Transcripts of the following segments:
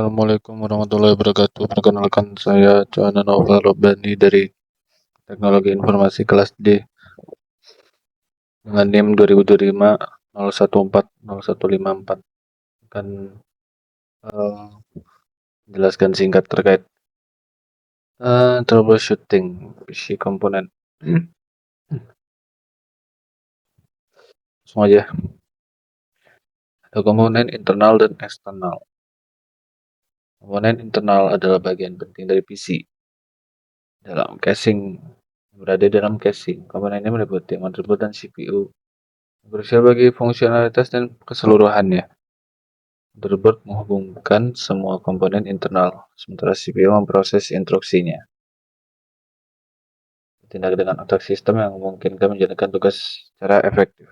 Assalamualaikum warahmatullahi wabarakatuh. Perkenalkan saya Joana Novel Robani dari Teknologi Informasi kelas D dengan NIM 2025 0140154. Akan menjelaskan singkat terkait troubleshooting PC komponen. Langsung aja. Ada komponen internal dan eksternal. Komponen internal adalah bagian penting dari PC. Dalam casing berada dalam casing. Komponen ini meliputi motherboard dan CPU. Krusial bagi fungsionalitas dan keseluruhannya. Motherboard menghubungkan semua komponen internal, sementara CPU memproses instruksinya. Bertindak dengan otak sistem yang memungkinkan menjalankan tugas secara efektif.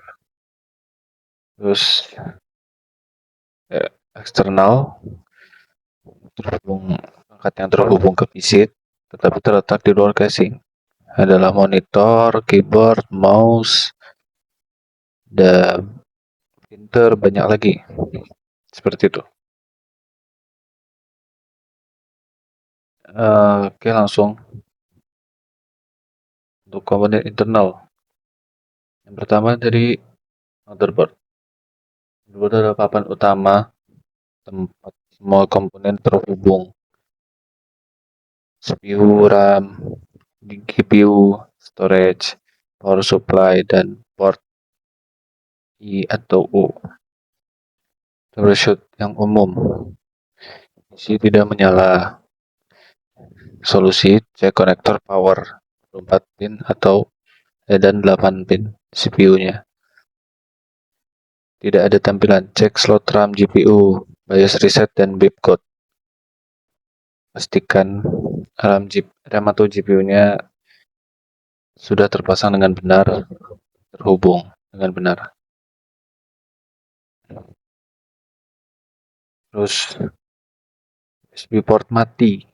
Terus eksternal perangkat yang terhubung ke PC tetapi terletak di luar casing adalah monitor, keyboard, mouse, dan printer, banyak lagi. Seperti itu. Oke, langsung untuk komponen internal. Yang pertama dari motherboard. Motherboard adalah papan utama tempat semua komponen terhubung. CPU, RAM, GPU, storage, power supply, dan port I atau U. Troubleshoot yang umum. PC tidak menyala. Solusi cek konektor power 4 pin atau dan 8 pin CPU-nya. Tidak ada tampilan cek slot RAM, GPU, BIOS reset, dan bipcode. Pastikan RAM atau GPU-nya sudah terpasang dengan benar, terhubung dengan benar. Terus USB port mati,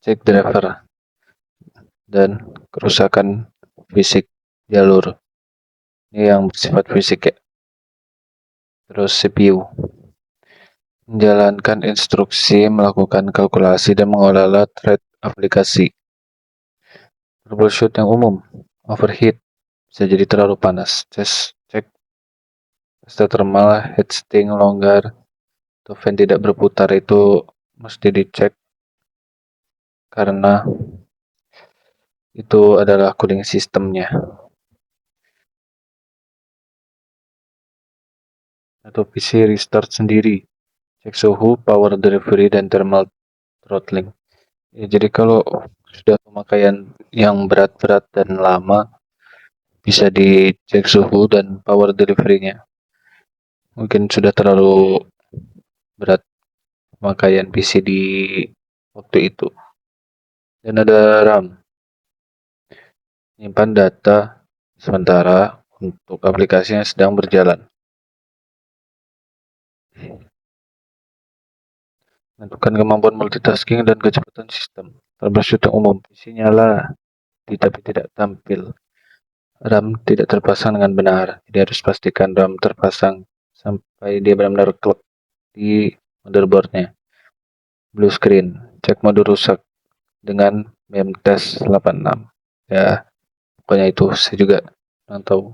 cek driver dan kerusakan fisik jalur. Ini yang bersifat fisik ya. Terus CPU menjalankan instruksi, melakukan kalkulasi, dan mengelola thread aplikasi. Troubleshoot yang umum, overheat, bisa jadi terlalu panas. Cek pasta thermal, heatsink longgar, atau fan tidak berputar, itu mesti dicek karena itu adalah cooling sistemnya. Atau PC restart sendiri, cek suhu, power delivery, dan thermal throttling. Ya, jadi kalau sudah pemakaian yang berat-berat dan lama, bisa dicek suhu dan power delivery-nya. Mungkin sudah terlalu berat pemakaian PC di waktu itu. Dan ada RAM, menyimpan data sementara untuk aplikasi yang sedang berjalan. Menentukan kemampuan multitasking dan kecepatan sistem. Troubleshoot yang umum, PC nyala tapi tidak tampil. RAM tidak terpasang dengan benar. Jadi harus pastikan RAM terpasang sampai dia benar-benar klek di motherboardnya. Blue screen, cek mode rusak dengan memtest 86. Ya, pokoknya itu saya juga nggak tahu.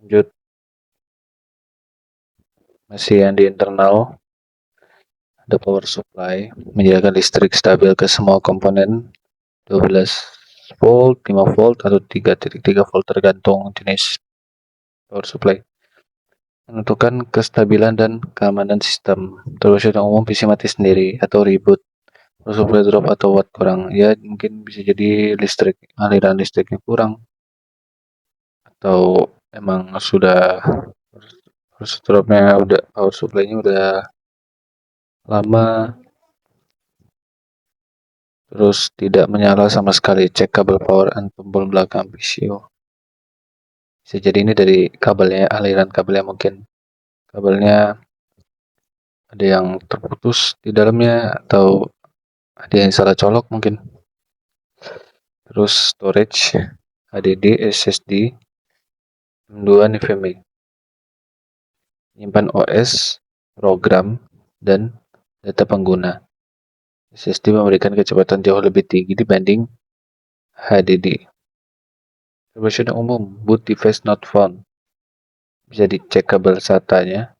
Lanjut, masih yang di internal, ada power supply, menjaga listrik stabil ke semua komponen 12 volt, 5 volt, atau 3.3 volt tergantung jenis power supply. Menentukan kestabilan dan keamanan sistem. Troubleshoot yang umum, PC mati sendiri atau reboot, power supply drop atau watt kurang. Ya, mungkin bisa jadi aliran listriknya kurang, atau emang sudah power supply-nya udah lama, terus tidak menyala sama sekali. Cek kabel power and tombol belakang PCO. Bisa jadi ini dari kabelnya, aliran kabelnya, mungkin kabelnya ada yang terputus di dalamnya atau ada yang salah colok mungkin. Terus storage, HDD, SSD, M2, NVMe, menyimpan OS, program, dan data pengguna. SSD memberikan kecepatan jauh lebih tinggi dibanding HDD. Troubleshooting umum, boot device not found. Bisa dicek kabel SATA-nya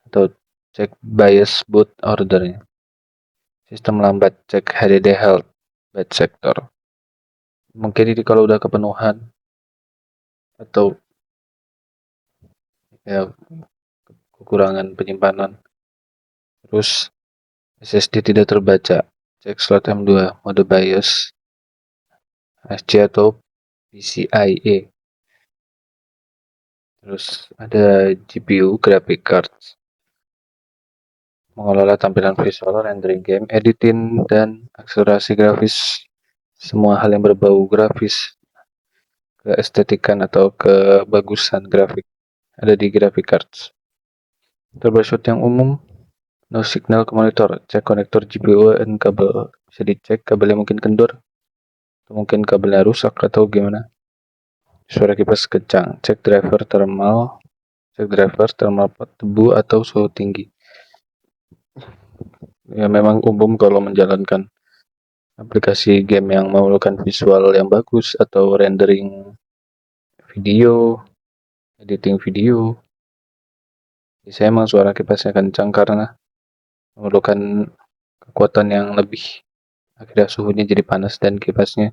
atau cek BIOS boot ordernya. Sistem lambat, cek HDD health, bad sector. Mungkin ini kalau udah kepenuhan atau ya kekurangan penyimpanan. Terus SSD tidak terbaca, cek slot M2, mode BIOS, SC atau PCIe. Terus ada GPU, graphic cards, mengelola tampilan visual, rendering game, editing, dan akselerasi grafis. Semua hal yang berbau grafis, keestetikan atau kebagusan grafik ada di graphic cards. Troubleshoot yang umum, no signal ke monitor, cek konektor GPU dan kabel. Bisa dicek kabelnya mungkin kendor, atau mungkin kabelnya rusak atau gimana. Suara kipas kencang, cek driver thermal debu atau suhu tinggi. Ya memang umum kalau menjalankan aplikasi game yang memerlukan visual yang bagus atau rendering video, editing video. Biasanya emang suara kipasnya kencang karena memerlukan kekuatan yang lebih. Akhirnya suhunya jadi panas dan kipasnya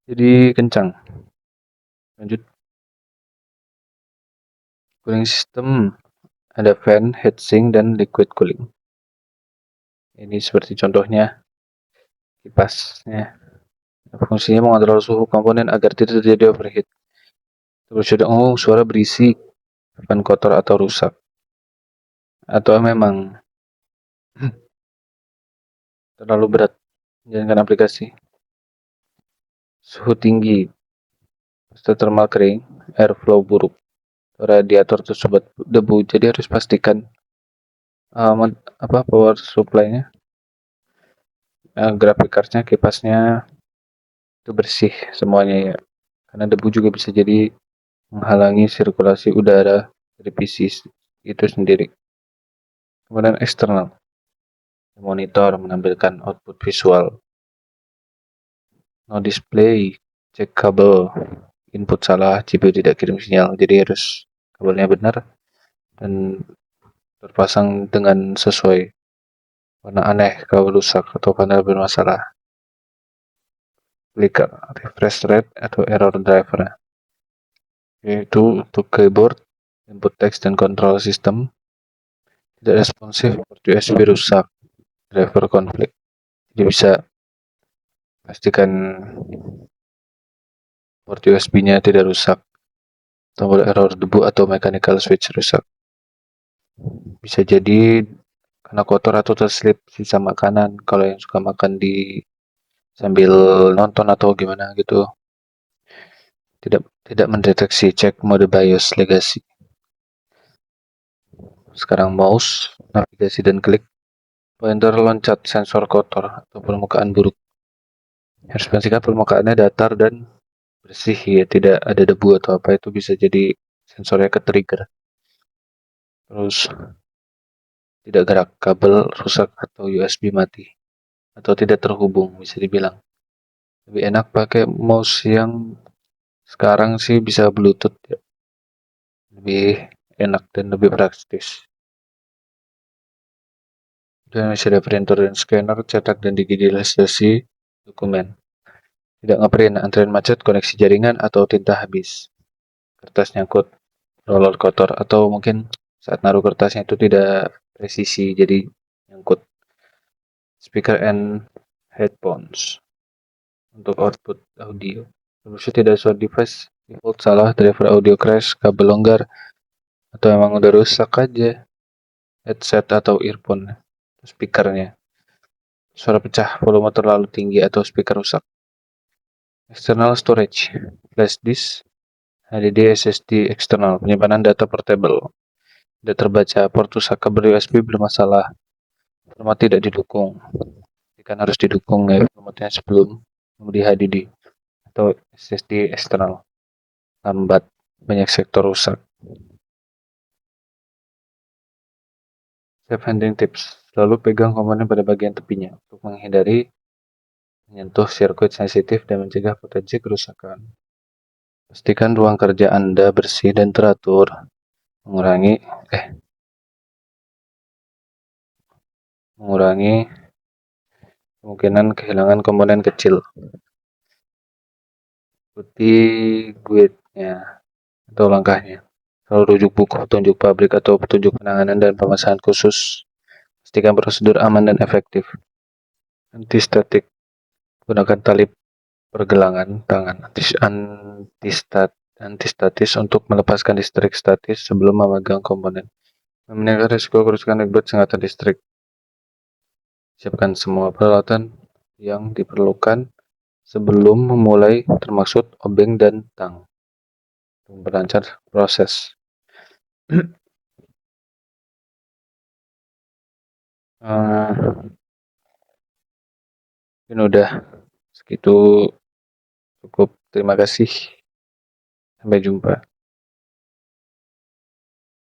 jadi kencang. Lanjut, cooling system, ada fan, heatsink, dan liquid cooling. Ini seperti contohnya kipasnya. Fungsinya mengontrol suhu komponen agar tidak terjadi overheat. Terus sudah suara berisik, ban kotor atau rusak. Atau memang terlalu berat menjalankan aplikasi. Suhu tinggi, thermal kering, airflow buruk, radiator tersumbat debu. Jadi harus pastikan power supply-nya, graphic card-nya, kipasnya itu bersih semuanya ya. Karena debu juga bisa jadi menghalangi sirkulasi udara dari PC itu sendiri. Kemudian eksternal, monitor menampilkan output visual. No display, cek kabel, input salah, CPU tidak kirim sinyal. Jadi harus kabelnya benar dan terpasang dengan sesuai. Warna aneh kalau rusak atau panel bermasalah. Flicker, refresh rate atau error driver. Yaitu untuk keyboard, input text dan control system tidak responsif, port USB rusak, driver konflik. Jadi bisa pastikan port USB-nya tidak rusak, tombol error debu atau mechanical switch rusak. Bisa jadi karena kotor atau terselip sisa makanan. Kalau yang suka makan di sambil nonton atau gimana gitu, tidak mendeteksi, cek mode BIOS legacy. Sekarang mouse, navigasi dan klik, pointer loncat, sensor kotor atau permukaan buruk. Harus pastikan permukaannya datar dan bersih ya, tidak ada debu atau apa, itu bisa jadi sensornya ke trigger. Terus tidak gerak, kabel rusak atau USB mati atau tidak terhubung, bisa dibilang. Lebih enak pakai mouse yang sekarang sih bisa Bluetooth ya. Lebih enak dan lebih praktis. Dan masih ada printer dan scanner, cetak dan digitalisasi dokumen. Tidak ngeprint, antrian macet, koneksi jaringan, atau tinta habis. Kertas nyangkut, roller kotor, atau mungkin saat naruh kertasnya itu tidak presisi, jadi nyangkut. Speaker and headphones untuk output audio. Troubleshoot tidak sesuai device, default salah, driver audio crash, kabel longgar, atau emang udah rusak aja headset atau earphone, speakernya. Suara pecah, volume terlalu tinggi, atau speaker rusak. External storage, flash disk, HDD, SSD eksternal, penyimpanan data portable. Tidak terbaca, port rusak, kabel USB bermasalah, format tidak didukung. Kan harus didukung ya formatnya sebelum di HDD atau SSD eksternal. Lambat, banyak sektor rusak. Safe handling tips. Selalu pegang komponen pada bagian tepinya untuk menghindari menyentuh sirkuit sensitif dan mencegah potensi kerusakan. Pastikan ruang kerja Anda bersih dan teratur. Mengurangi mengurangi kemungkinan kehilangan komponen kecil. Ikuti guide-nya atau langkahnya. Selalu rujuk buku, petunjuk pabrik atau petunjuk penanganan dan pemasangan khusus. Pastikan prosedur aman dan efektif. Antistatik. Gunakan tali pergelangan tangan antistatis untuk melepaskan listrik statis sebelum memegang komponen. Meningkatkan risiko kerusakan akibat sengatan listrik. Siapkan semua peralatan yang diperlukan sebelum memulai, termasuk obeng dan tang, untuk memperlancar proses. Ini udah segitu, cukup. Terima kasih. Sampai jumpa.